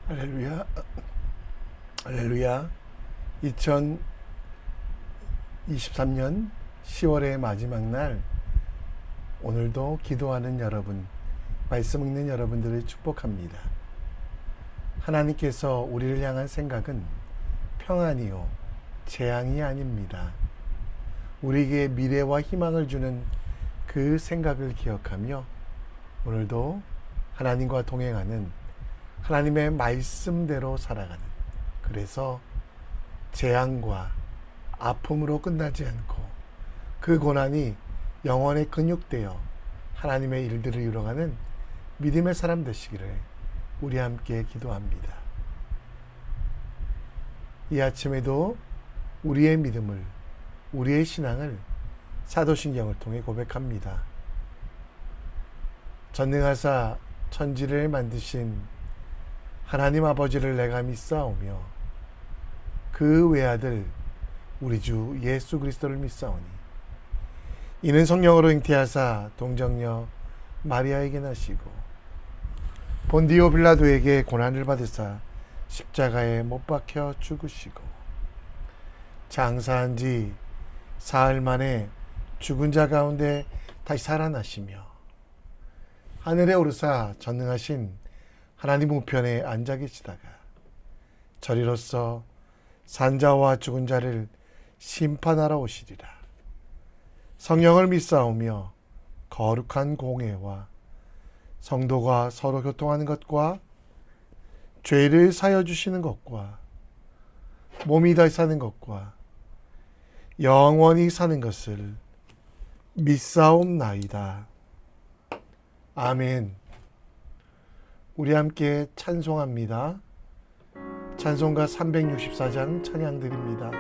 할렐루야, 할렐루야. 2023년 10월의 마지막 날, 오늘도 기도하는 여러분, 말씀 읽는 여러분들을 축복합니다. 하나님께서 우리를 향한 생각은 평안이요 재앙이 아닙니다. 우리에게 미래와 희망을 주는 그 생각을 기억하며 오늘도 하나님과 동행하는 하나님의 말씀대로 살아가는, 그래서 재앙과 아픔으로 끝나지 않고 그 고난이 영혼에 근육되어 하나님의 일들을 이루어가는 믿음의 사람 되시기를 우리 함께 기도합니다. 이 아침에도 우리의 믿음을, 우리의 신앙을 사도신경을 통해 고백합니다. 전능하사 천지를 만드신 하나님 아버지를 내가 믿사오며 그 외아들 우리 주 예수 그리스도를 믿사오니 이는 성령으로 잉태하사 동정녀 마리아에게 나시고 본디오 빌라도에게 고난을 받으사 십자가에 못 박혀 죽으시고 장사한 지 사흘 만에 죽은 자 가운데 다시 살아나시며 하늘에 오르사 전능하신 하나님 우편에 앉아 계시다가 저리로서 산자와 죽은 자를 심판하러 오시리라. 성령을 믿사오며 거룩한 공회와 성도가 서로 교통하는 것과 죄를 사여 주시는 것과 몸이 다시 사는 것과 영원히 사는 것을 믿사옵나이다. 아멘. 우리 함께 찬송합니다. 찬송가 364장 찬양드립니다.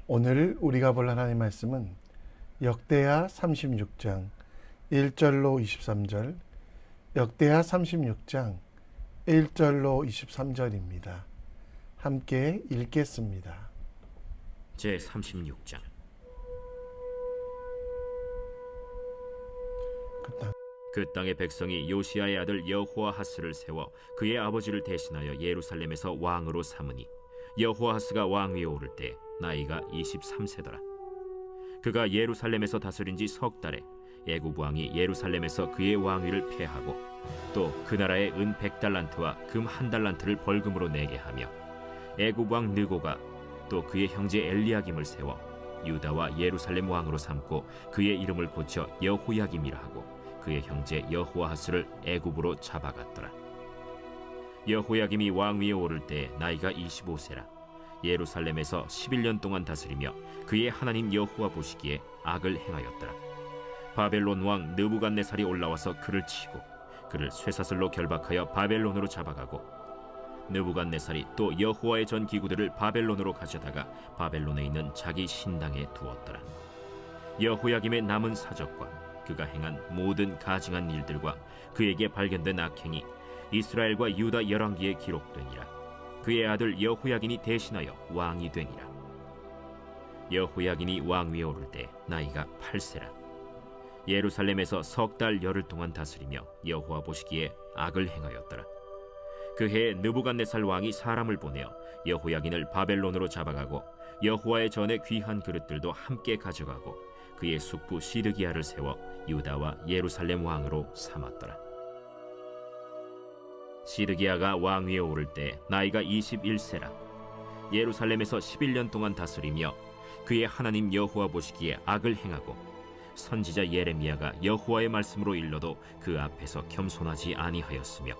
오늘 우리가 볼 하나님의 말씀은 역대하 36장 1절로 23절, 역대하 36장 1절로 23절입니다. 함께 읽겠습니다. 제36장. 그 땅의 백성이 요시야의 아들 여호아하스를 세워 그의 아버지를 대신하여 예루살렘에서 왕으로 삼으니 여호아하스가 왕 위에 오를 때 나이가 23세더라. 그가 예루살렘에서 다스린 지 석 달에 애굽 왕이 예루살렘에서 그의 왕위를 폐하고 또 그 나라의 은 100달란트와 금 1달란트를 벌금으로 내게 하며 애굽 왕 느고가 또 그의 형제 엘리야김을 세워 유다와 예루살렘 왕으로 삼고 그의 이름을 고쳐 여호야김이라 하고 그의 형제 여호아하스를 애굽으로 잡아갔더라. 여호야김이 왕 위에 오를 때 나이가 25세라. 예루살렘에서 11년 동안 다스리며 그의 하나님 여호와 보시기에 악을 행하였더라. 바벨론 왕 느부갓네살이 올라와서 그를 치고 그를 쇠사슬로 결박하여 바벨론으로 잡아가고 느부갓네살이 또 여호와의 전 기구들을 바벨론으로 가져다가 바벨론에 있는 자기 신당에 두었더라. 여호야김의 남은 사적과 그가 행한 모든 가증한 일들과 그에게 발견된 악행이 이스라엘과 유다 열왕기에 기록되니라. 그의 아들 여호야긴이 대신하여 왕이 되니라. 여호야긴이 왕 위에 오를 때 나이가 8세라. 예루살렘에서 석 달 열흘 동안 다스리며 여호와 보시기에 악을 행하였더라. 그 해에 느부갓네살 왕이 사람을 보내어 여호야긴을 바벨론으로 잡아가고 여호와의 전에 귀한 그릇들도 함께 가져가고 그의 숙부 시드기야를 세워 유다와 예루살렘 왕으로 삼았더라. 시드기야가 왕위에 오를 때 나이가 21세라. 예루살렘에서 11년 동안 다스리며 그의 하나님 여호와 보시기에 악을 행하고 선지자 예레미야가 여호와의 말씀으로 일러도 그 앞에서 겸손하지 아니하였으며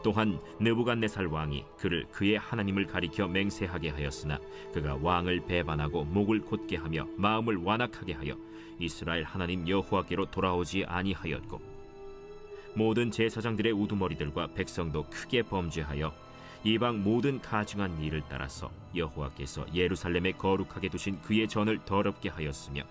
또한 느부갓네살 왕이 그를 그의 하나님을 가리켜 맹세하게 하였으나 그가 왕을 배반하고 목을 곧게 하며 마음을 완악하게 하여 이스라엘 하나님 여호와께로 돌아오지 아니하였고 모든 제사장들의 우두머리들과 백성도 크게 범죄하여 이방 모든 가증한 일을 따라서 여호와께서 예루살렘에 거룩하게 두신 그의 전을 더럽게 하였으며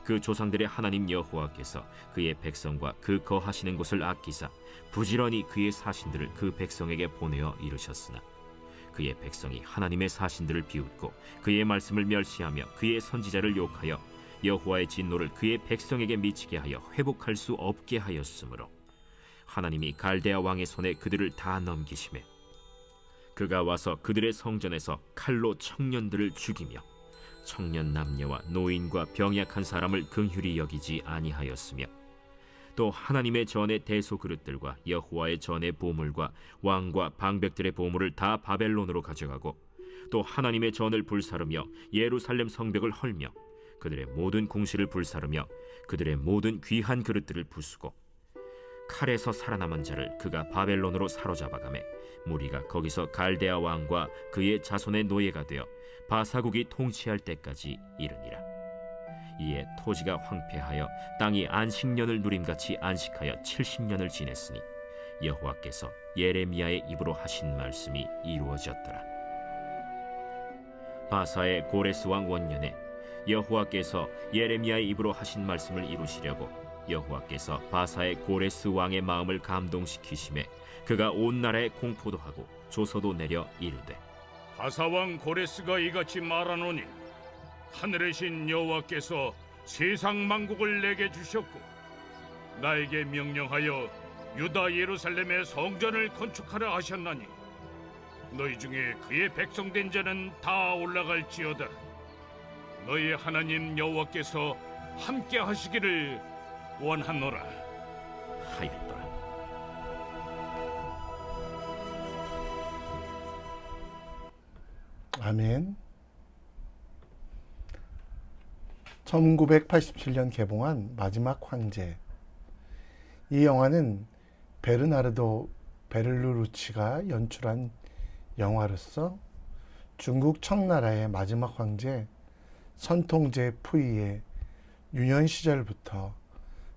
그 조상들의 하나님 여호와께서 그의 백성과 그 거하시는 곳을 아끼사 부지런히 그의 사신들을 그 백성에게 보내어 이르셨으나 그의 백성이 하나님의 사신들을 비웃고 그의 말씀을 멸시하며 그의 선지자를 욕하여 여호와의 진노를 그의 백성에게 미치게 하여 회복할 수 없게 하였으므로 하나님이 갈대아 왕의 손에 그들을 다 넘기시매 그가 와서 그들의 성전에서 칼로 청년들을 죽이며 청년 남녀와 노인과 병약한 사람을 긍휼히 여기지 아니하였으며 또 하나님의 전의 대소 그릇들과 여호와의 전의 보물과 왕과 방백들의 보물을 다 바벨론으로 가져가고 또 하나님의 전을 불사르며 예루살렘 성벽을 헐며 그들의 모든 궁시를 불사르며 그들의 모든 귀한 그릇들을 부수고 칼에서 살아남은 자를 그가 바벨론으로 사로잡아가매 무리가 거기서 갈대아 왕과 그의 자손의 노예가 되어 바사국이 통치할 때까지 이르니라. 이에 토지가 황폐하여 땅이 안식년을 누림같이 안식하여 70년을 지냈으니 여호와께서 예레미야의 입으로 하신 말씀이 이루어졌더라. 바사의 고레스 왕 원년에 여호와께서 예레미야의 입으로 하신 말씀을 이루시려고 여호와께서 바사의 고레스 왕의 마음을 감동시키심에 그가 온 나라에 공포도 하고 조서도 내려 이르되 바사왕 고레스가 이같이 말하노니 하늘의 신 여호와께서 세상 만국을 내게 주셨고 나에게 명령하여 유다 예루살렘의 성전을 건축하라 하셨나니 너희 중에 그의 백성된 자는 다 올라갈지어다. 너희 하나님 여호와께서 함께 하시기를 원하노라 하였더라. 아멘. 1987년 개봉한 마지막 황제. 이 영화는 베르나르도 베를루치가 연출한 영화로서 중국 청나라의 마지막 황제 선통제 푸이의 유년 시절부터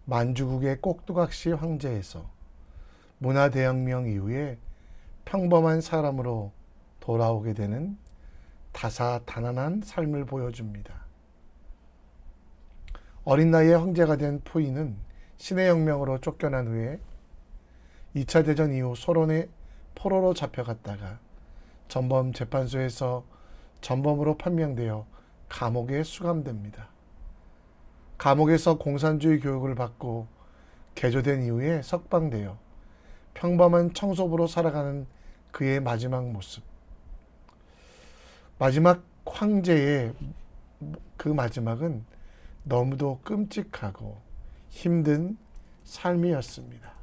만주국의 꼭두각시 황제에서 문화대혁명 이후에 평범한 사람으로 돌아오게 되는 다사다난한 삶을 보여줍니다. 어린 나이에 황제가 된 푸이는 신의 혁명으로 쫓겨난 후에 2차 대전 이후 소련의 포로로 잡혀갔다가 전범 재판소에서 전범으로 판명되어 감옥에 수감됩니다. 감옥에서 공산주의 교육을 받고 개조된 이후에 석방되어 평범한 청소부로 살아가는 그의 마지막 모습. 마지막 황제의 그 마지막은 너무도 끔찍하고 힘든 삶이었습니다.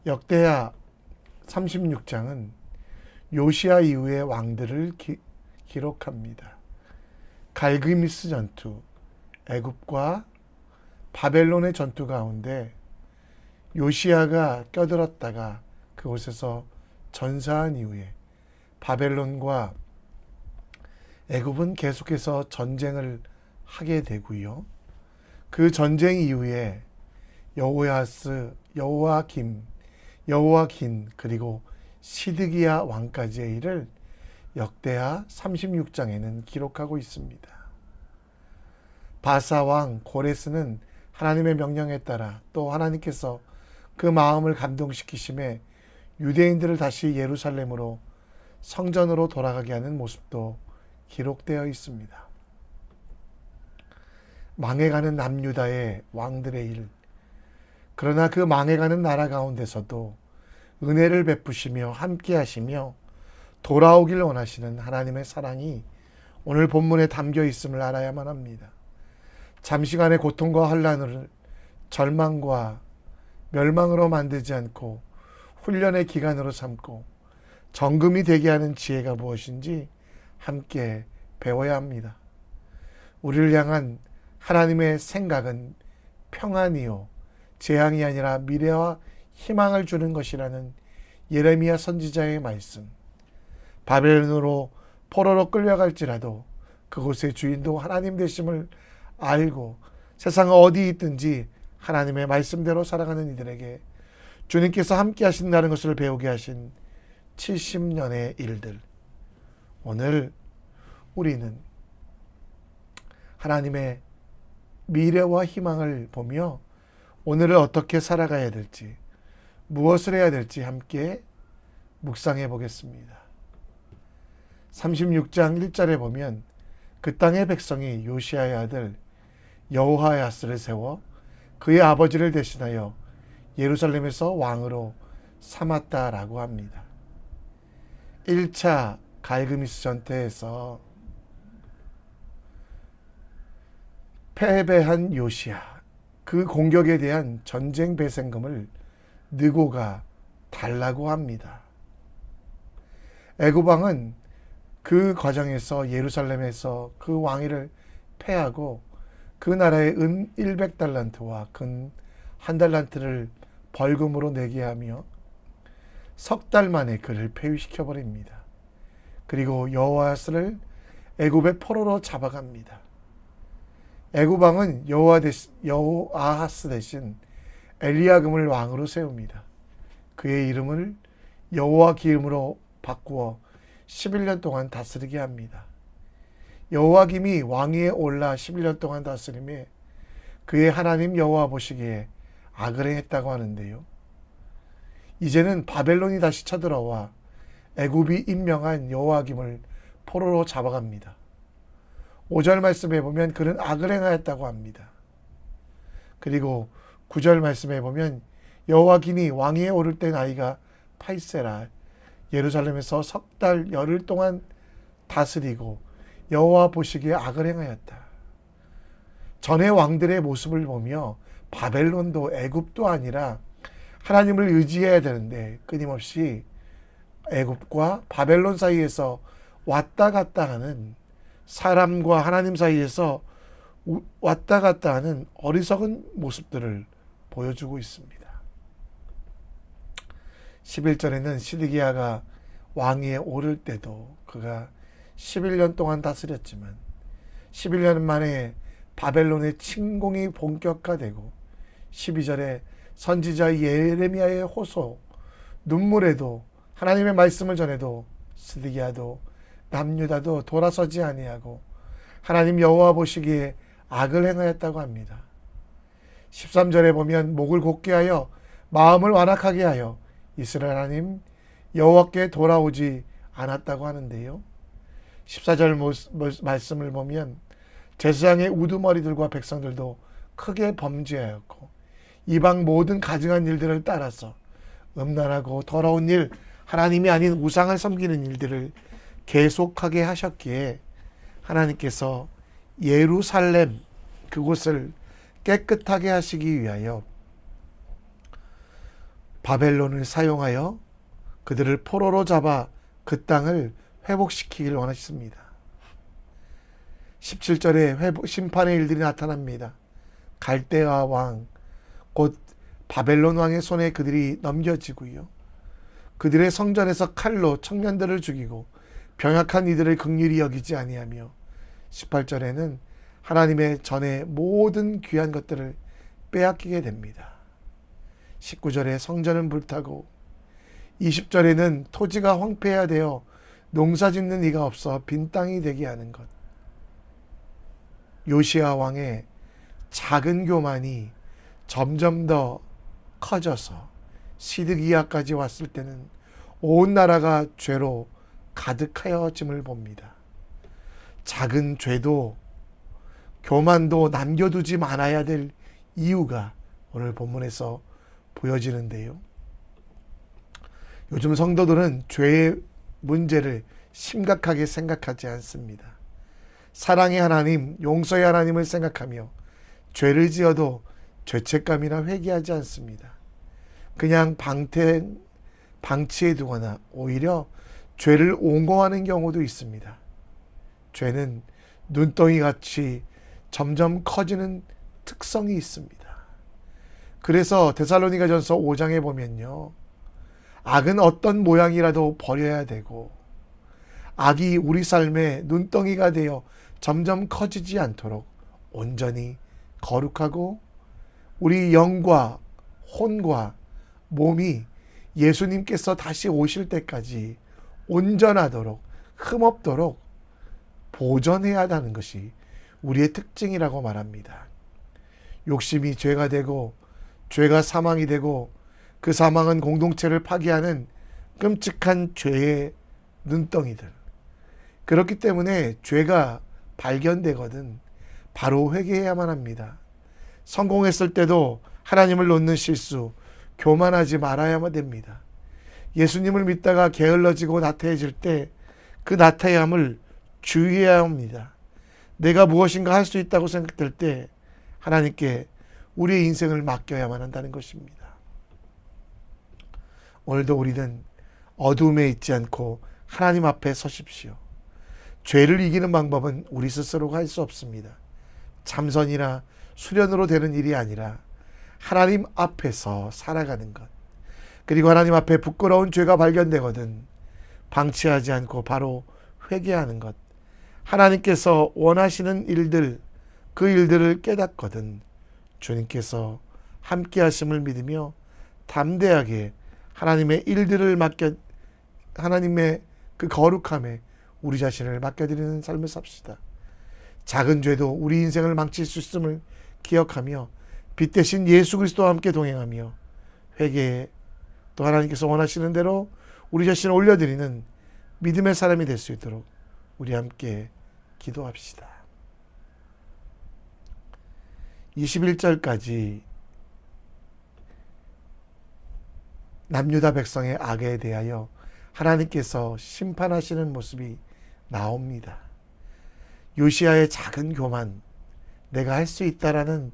역대하 36장은 요시야 이후의 왕들을 기록합니다. 갈그미스 전투, 애굽과 바벨론의 전투 가운데 요시야가 껴들었다가 그곳에서 전사한 이후에 바벨론과 애굽은 계속해서 전쟁을 하게 되고요. 그 전쟁 이후에 여호와긴 그리고 시드기야 왕까지의 일을 역대하 36장에는 기록하고 있습니다. 바사 왕 고레스는 하나님의 명령에 따라 또 하나님께서 그 마음을 감동시키심에 유대인들을 다시 예루살렘으로 성전으로 돌아가게 하는 모습도 기록되어 있습니다. 망해가는 남유다의 왕들의 일, 그러나 그 망해가는 나라 가운데서도 은혜를 베푸시며 함께 하시며 돌아오길 원하시는 하나님의 사랑이 오늘 본문에 담겨 있음을 알아야만 합니다. 잠시간의 고통과 환난을 절망과 멸망으로 만들지 않고 훈련의 기간으로 삼고 정금이 되게 하는 지혜가 무엇인지 함께 배워야 합니다. 우리를 향한 하나님의 생각은 평안이요 재앙이 아니라 미래와 희망을 주는 것이라는 예레미야 선지자의 말씀. 바벨론으로 포로로 끌려갈지라도 그곳의 주인도 하나님 되심을 알고 세상 어디 있든지 하나님의 말씀대로 살아가는 이들에게 주님께서 함께 하신다는 것을 배우게 하신 70년의 일들. 오늘 우리는 하나님의 미래와 희망을 보며 오늘을 어떻게 살아가야 될지, 무엇을 해야 될지 함께 묵상해 보겠습니다. 36장 1절에 보면 그 땅의 백성이 요시아의 아들 여호야스를 세워 그의 아버지를 대신하여 예루살렘에서 왕으로 삼았다라고 합니다. 1차 갈그미스 전투에서 패배한 요시야, 그 공격에 대한 전쟁 배상금을 느고가 달라고 합니다. 애굽 왕은 그 과정에서 예루살렘에서 그 왕위를 패하고 그 나라의 은 100달란트와 금 1달란트를 벌금으로 내게 하며 석 달 만에 그를 폐위시켜 버립니다. 그리고 여호아스를 애굽의 포로로 잡아갑니다. 애굽 왕은 여호아하스 대신 엘리야금을 왕으로 세웁니다. 그의 이름을 여호와 기름으로 바꾸어 11년 동안 다스리게 합니다. 여호와김이 왕위에 올라 11년 동안 다스림에 그의 하나님 여호와 보시기에 악을 행했다고 하는데요. 이제는 바벨론이 다시 쳐들어와 애굽이 임명한 여호와김을 포로로 잡아갑니다. 5절 말씀에 보면 그는 악을 행하였다고 합니다. 그리고 9절 말씀에 보면 여호와김이 왕위에 오를 때 나이가 8세라 예루살렘에서 석 달 열흘 동안 다스리고 여호와 보시기에 악을 행하였다. 전의 왕들의 모습을 보며 바벨론도 애굽도 아니라 하나님을 의지해야 되는데 끊임없이 애굽과 바벨론 사이에서 왔다 갔다 하는, 사람과 하나님 사이에서 왔다 갔다 하는 어리석은 모습들을 보여주고 있습니다. 11절에는 시드기야가 왕위에 오를 때도 그가 11년 동안 다스렸지만 11년 만에 바벨론의 침공이 본격화되고 12절에 선지자 예레미야의 호소, 눈물에도 하나님의 말씀을 전해도 시드기야도 남유다도 돌아서지 아니하고 하나님 여호와 보시기에 악을 행하였다고 합니다. 13절에 보면 목을 곧게 하여 마음을 완악하게 하여 이스라엘 하나님 여호와께 돌아오지 않았다고 하는데요. 14절 말씀을 보면 제사장의 우두머리들과 백성들도 크게 범죄하였고 이방 모든 가증한 일들을 따라서 음란하고 더러운 일, 하나님이 아닌 우상을 섬기는 일들을 계속하게 하셨기에 하나님께서 예루살렘 그곳을 깨끗하게 하시기 위하여 바벨론을 사용하여 그들을 포로로 잡아 그 땅을 회복시키길 원하셨습니다. 17절에 심판의 일들이 나타납니다. 갈대아 왕, 곧 바벨론 왕의 손에 그들이 넘겨지고요. 그들의 성전에서 칼로 청년들을 죽이고 병약한 이들을 긍휼히 여기지 아니하며 18절에는 하나님의 전에 모든 귀한 것들을 빼앗기게 됩니다. 19절에 성전은 불타고 20절에는 토지가 황폐화되어 농사 짓는 이가 없어 빈 땅이 되게 하는 것. 요시야 왕의 작은 교만이 점점 더 커져서 시드기야까지 왔을 때는 온 나라가 죄로 가득하여짐을 봅니다. 작은 죄도 교만도 남겨두지 말아야 될 이유가 오늘 본문에서 보여지는데요. 요즘 성도들은 죄의 문제를 심각하게 생각하지 않습니다. 사랑의 하나님, 용서의 하나님을 생각하며 죄를 지어도 죄책감이나 회개하지 않습니다. 그냥 방치해 두거나 오히려 죄를 옹호하는 경우도 있습니다. 죄는 눈덩이 같이 점점 커지는 특성이 있습니다. 그래서 데살로니가전서 5장에 보면요, 악은 어떤 모양이라도 버려야 되고 악이 우리 삶의 눈덩이가 되어 점점 커지지 않도록 온전히 거룩하고 우리 영과 혼과 몸이 예수님께서 다시 오실 때까지 온전하도록 흠없도록 보존해야 한다는 것이 우리의 특징이라고 말합니다. 욕심이 죄가 되고 죄가 사망이 되고 그 사망은 공동체를 파괴하는 끔찍한 죄의 눈덩이들. 그렇기 때문에 죄가 발견되거든 바로 회개해야만 합니다. 성공했을 때도 하나님을 놓는 실수, 교만하지 말아야만 됩니다. 예수님을 믿다가 게을러지고 나태해질 때 그 나태함을 주의해야 합니다. 내가 무엇인가 할 수 있다고 생각될 때 하나님께 우리의 인생을 맡겨야만 한다는 것입니다. 오늘도 우리는 어두움에 있지 않고 하나님 앞에 서십시오. 죄를 이기는 방법은 우리 스스로가 할 수 없습니다. 참선이나 수련으로 되는 일이 아니라 하나님 앞에서 살아가는 것, 그리고 하나님 앞에 부끄러운 죄가 발견되거든 방치하지 않고 바로 회개하는 것, 하나님께서 원하시는 일들, 그 일들을 깨닫거든 주님께서 함께 하심을 믿으며 담대하게 하나님의 일들을 하나님의 그 거룩함에 우리 자신을 맡겨드리는 삶을 삽시다. 작은 죄도 우리 인생을 망칠 수 있음을 기억하며 빛 대신 예수 그리스도와 함께 동행하며 회개에 또 하나님께서 원하시는 대로 우리 자신을 올려드리는 믿음의 사람이 될 수 있도록 우리 함께 기도합시다. 21절까지 남유다 백성의 악에 대하여 하나님께서 심판하시는 모습이 나옵니다. 요시야의 작은 교만, 내가 할 수 있다라는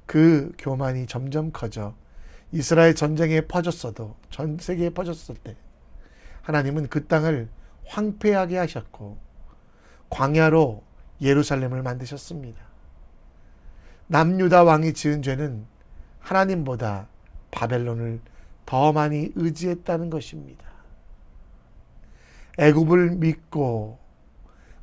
그 교만이 점점 커져 이스라엘 전쟁에 퍼졌어도 전 세계에 퍼졌을 때 하나님은 그 땅을 황폐하게 하셨고 광야로 예루살렘을 만드셨습니다. 남유다 왕이 지은 죄는 하나님보다 바벨론을 더 많이 의지했다는 것입니다. 애굽을 믿고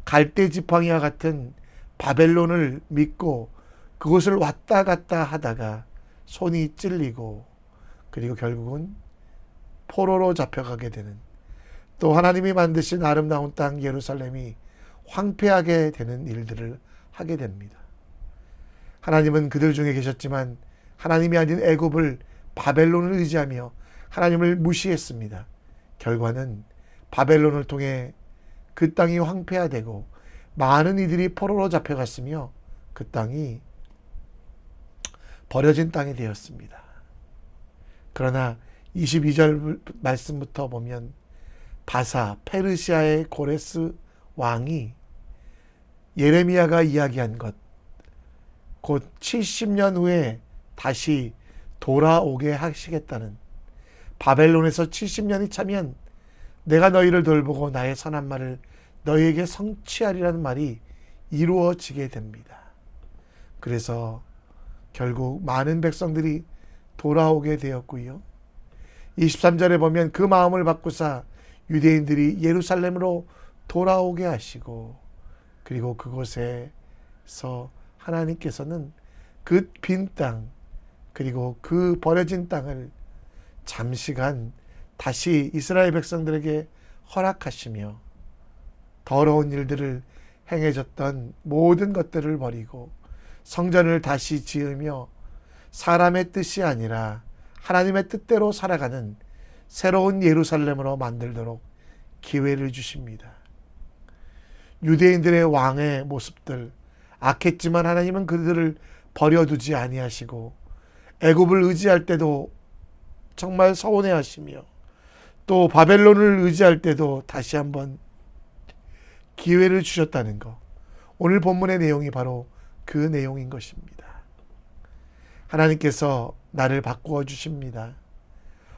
갈대 지팡이와 같은 바벨론을 믿고 그곳을 왔다 갔다 하다가 손이 찔리고 그리고 결국은 포로로 잡혀가게 되는, 또 하나님이 만드신 아름다운 땅 예루살렘이 황폐하게 되는 일들을 하게 됩니다. 하나님은 그들 중에 계셨지만 하나님이 아닌 애굽을 바벨론을 의지하며 하나님을 무시했습니다. 결과는 바벨론을 통해 그 땅이 황폐화되고 많은 이들이 포로로 잡혀갔으며 그 땅이 버려진 땅이 되었습니다. 그러나 22절 말씀부터 보면 바사 페르시아의 고레스 왕이 예레미야가 이야기한 것, 곧 70년 후에 다시 돌아오게 하시겠다는, 바벨론에서 70년이 차면 내가 너희를 돌보고 나의 선한 말을 너희에게 성취하리라는 말이 이루어지게 됩니다. 그래서 결국 많은 백성들이 돌아오게 되었고요. 23절에 보면 그 마음을 바꾸사 유대인들이 예루살렘으로 돌아오게 하시고, 그리고 그곳에서 하나님께서는 그 빈 땅, 그리고 그 버려진 땅을 잠시간 다시 이스라엘 백성들에게 허락하시며 더러운 일들을 행해졌던 모든 것들을 버리고 성전을 다시 지으며 사람의 뜻이 아니라 하나님의 뜻대로 살아가는 새로운 예루살렘으로 만들도록 기회를 주십니다. 유대인들의 왕의 모습들, 악했지만 하나님은 그들을 버려두지 아니하시고 애굽을 의지할 때도 정말 서운해하시며 또 바벨론을 의지할 때도 다시 한번 기회를 주셨다는 것. 오늘 본문의 내용이 바로 그 내용인 것입니다. 하나님께서 나를 바꾸어 주십니다.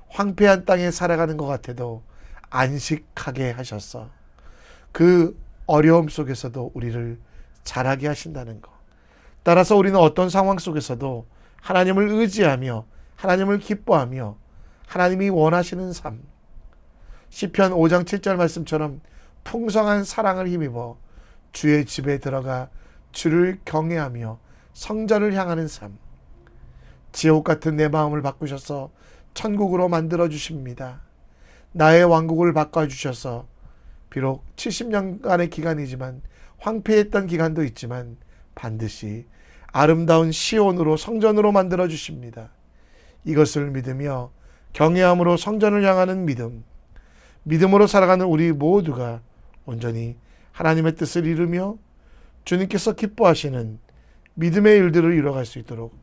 황폐한 땅에 살아가는 것 같아도 안식하게 하셔서 그 어려움 속에서도 우리를 자라게 하신다는 것. 따라서 우리는 어떤 상황 속에서도 하나님을 의지하며 하나님을 기뻐하며 하나님이 원하시는 삶, 시편 5장 7절 말씀처럼 풍성한 사랑을 힘입어 주의 집에 들어가 주를 경외하며 성전을 향하는 삶, 지옥 같은 내 마음을 바꾸셔서 천국으로 만들어 주십니다. 나의 왕국을 바꿔주셔서 비록 70년간의 기간이지만 황폐했던 기간도 있지만 반드시 아름다운 시온으로 성전으로 만들어 주십니다. 이것을 믿으며 경외함으로 성전을 향하는 믿음, 믿음으로 살아가는 우리 모두가 온전히 하나님의 뜻을 이루며 주님께서 기뻐하시는 믿음의 일들을 이뤄갈 수 있도록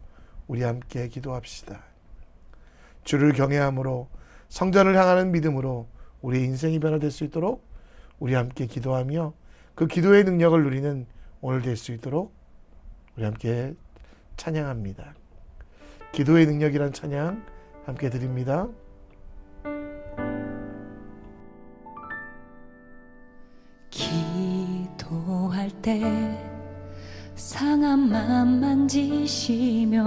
우리 함께 기도합시다. 주를 경외함으로 성전을 향하는 믿음으로 우리의 인생이 변화될 수 있도록 우리 함께 기도하며 그 기도의 능력을 누리는 오늘 될 수 있도록 우리 함께 찬양합니다. 기도의 능력이란 찬양 함께 드립니다. 기도할 때 상한 맘 만지시며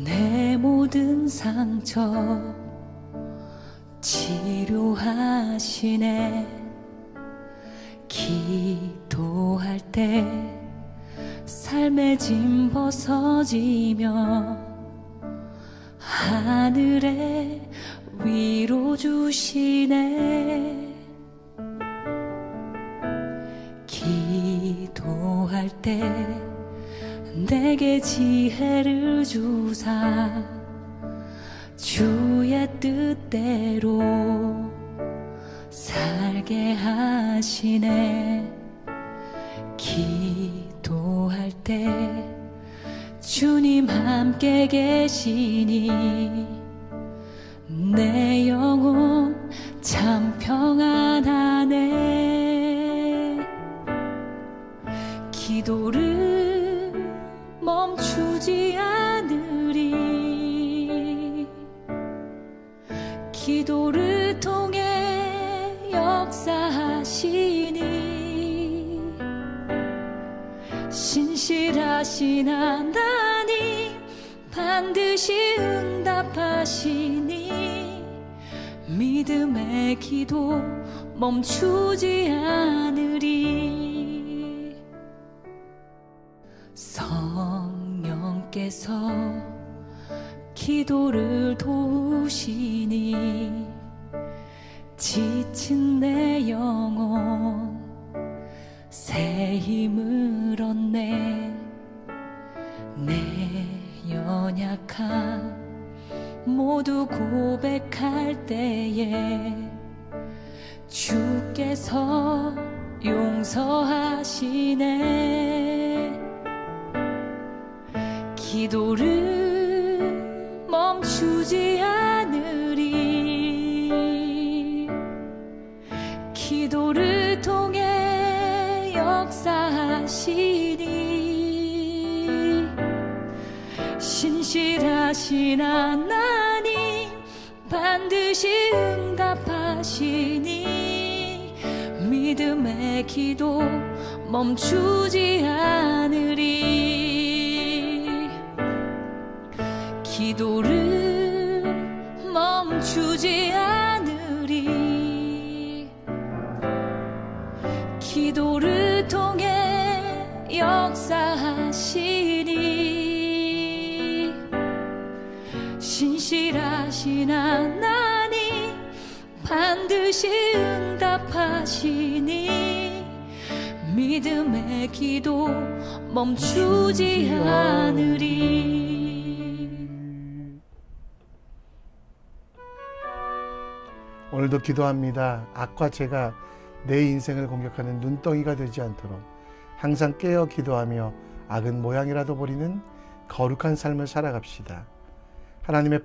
내 모든 상처 치료하시네. 기도할 때 삶의 짐 벗어지며 하늘에 위로 주시네. 기도할 때 내게 지혜를 주사 주의 뜻대로 살게 하시네. 기도할 때 주님 함께 계시니 내 영혼 참 평안하네. 기도를 멈추지 않으리. 기도를 통해 역사하시니 신실하신 하나님 반드시 응답하시니 믿음의 기도 멈추지 않으리. 성령께서 기도를 도우시니 지친 내 영혼 새 힘을 얻네. 내 연약함 모두 고백할 때에 주께서 용서하시네. 기도를 멈추지 않으리. 기도를 통해 역사하시니 신실하신 하나님 반드시 응답하시니 믿음의 기도 멈추지 않으리. 기도를 멈추지 않으리. 기도를 통해 역사하시니 신실하신 하나님 반드시 응답하시니 믿음의 기도 멈추지 않으리. 오늘도 기도합니다. 악과 죄가 내 인생을 공격하는 눈덩이가 되지 않도록 항상 깨어 기도하며 악은 모양이라도 버리는 거룩한 삶을 살아갑시다. 하나님의